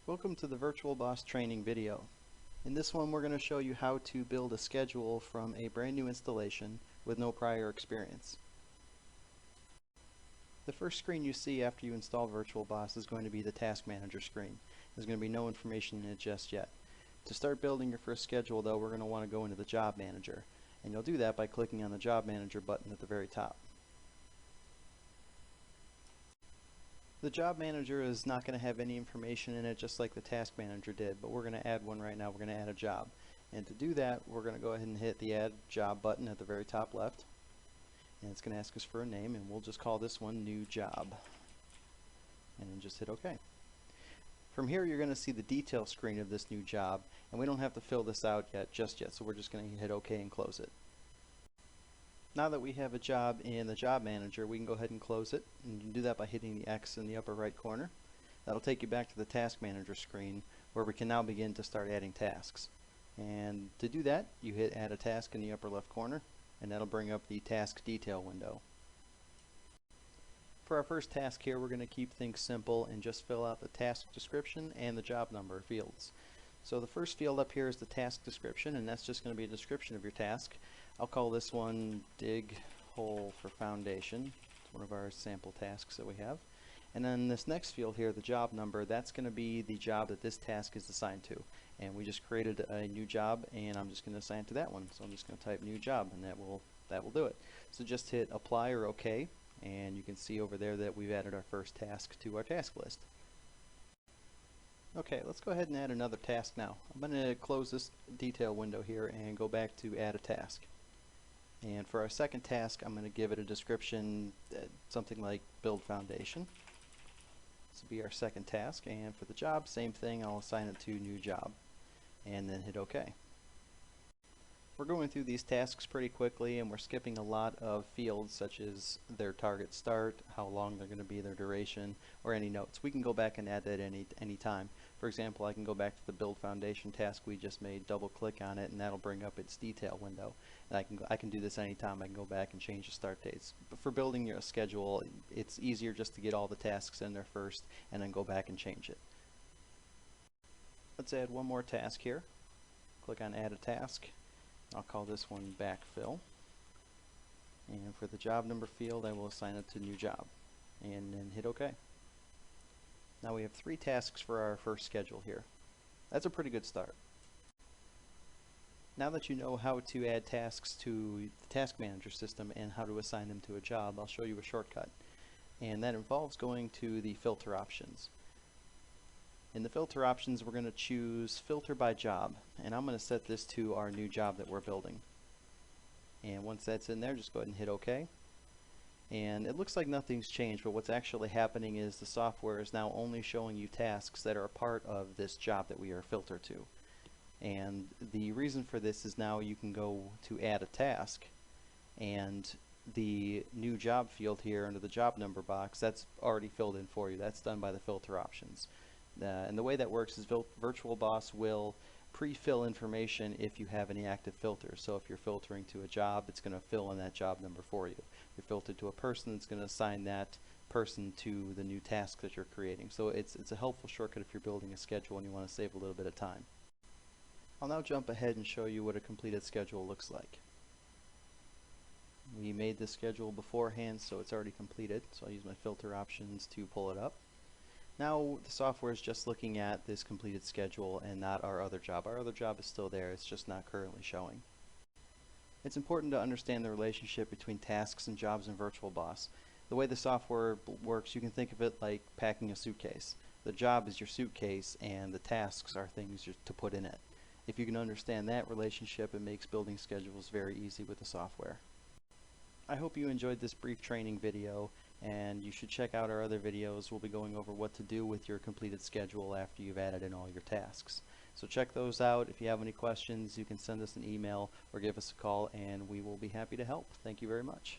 Welcome to the VirtualBoss training video. In this one we're going to show you how to build a schedule from a brand new installation with no prior experience. The first screen you see after you install VirtualBoss is going to be the Task Manager screen. There's going to be no information in it just yet. To start building your first schedule though, we're going to want to go into the Job Manager, and you'll do that by clicking on the Job Manager button at the very top. The Job Manager is not going to have any information in it, just like the Task Manager did, but we're going to add one right now. We're going to add a job, and to do that we're going to go ahead and hit the Add Job button at the very top left, and it's going to ask us for a name, and we'll just call this one New Job, and then just hit OK. From here you're going to see the detail screen of this new job, and we don't have to fill this out just yet, so we're just going to hit OK and close it. Now that we have a job in the Job Manager, we can go ahead and close it, and you can do that by hitting the X in the upper right corner. That'll take you back to the Task Manager screen, where we can now begin to start adding tasks. And to do that, you hit Add a Task in the upper left corner, and that'll bring up the Task Detail window. For our first task here, we're going to keep things simple and just fill out the task description and the job number fields. So the first field up here is the task description, and that's just going to be a description of your task. I'll call this one Dig Hole for Foundation. It's one of our sample tasks that we have. And then this next field here, the job number, that's going to be the job that this task is assigned to. And we just created a new job, and I'm just going to assign it to that one. So I'm just going to type new job, and that will do it. So just hit apply or OK, and you can see over there that we've added our first task to our task list. Okay, let's go ahead and add another task now. I'm going to close this detail window here and go back to add a task. And for our second task, I'm going to give it a description, something like build foundation. This will be our second task, and for the job, same thing, I'll assign it to new job and then hit OK. We're going through these tasks pretty quickly, and we're skipping a lot of fields such as their target start, how long they're going to be, their duration, or any notes. We can go back and add that any time. For example, I can go back to the build foundation task we just made, double click on it, and that'll bring up its detail window. And I can do this anytime. I can go back and change the start dates. But for building your schedule, it's easier just to get all the tasks in there first and then go back and change it. Let's add one more task here. Click on add a task. I'll call this one backfill, and for the job number field I will assign it to new job and then hit OK. Now we have 3 tasks for our first schedule here. That's a pretty good start. Now that you know how to add tasks to the Task Manager system and how to assign them to a job, I'll show you a shortcut, and that involves going to the filter options. In the filter options, we're going to choose filter by job, and I'm going to set this to our new job that we're building. And once that's in there, just go ahead and hit OK. And it looks like nothing's changed, but what's actually happening is the software is now only showing you tasks that are a part of this job that we are filtered to. And the reason for this is now you can go to add a task, and the new job field here under the job number box, that's already filled in for you. That's done by the filter options. And the way that works is VirtualBoss will pre-fill information if you have any active filters. So if you're filtering to a job, it's going to fill in that job number for you. If you're filtered to a person, it's going to assign that person to the new task that you're creating. So it's a helpful shortcut if you're building a schedule and you want to save a little bit of time. I'll now jump ahead and show you what a completed schedule looks like. We made this schedule beforehand, so it's already completed. So I'll use my filter options to pull it up. Now the software is just looking at this completed schedule and not our other job. Our other job is still there, it's just not currently showing. It's important to understand the relationship between tasks and jobs in VirtualBoss. The way the software works, you can think of it like packing a suitcase. The job is your suitcase and the tasks are things to put in it. If you can understand that relationship, it makes building schedules very easy with the software. I hope you enjoyed this brief training video, and you should check out our other videos. We'll be going over what to do with your completed schedule after you've added in all your tasks. So check those out. If you have any questions, you can send us an email or give us a call, and we will be happy to help. Thank you very much.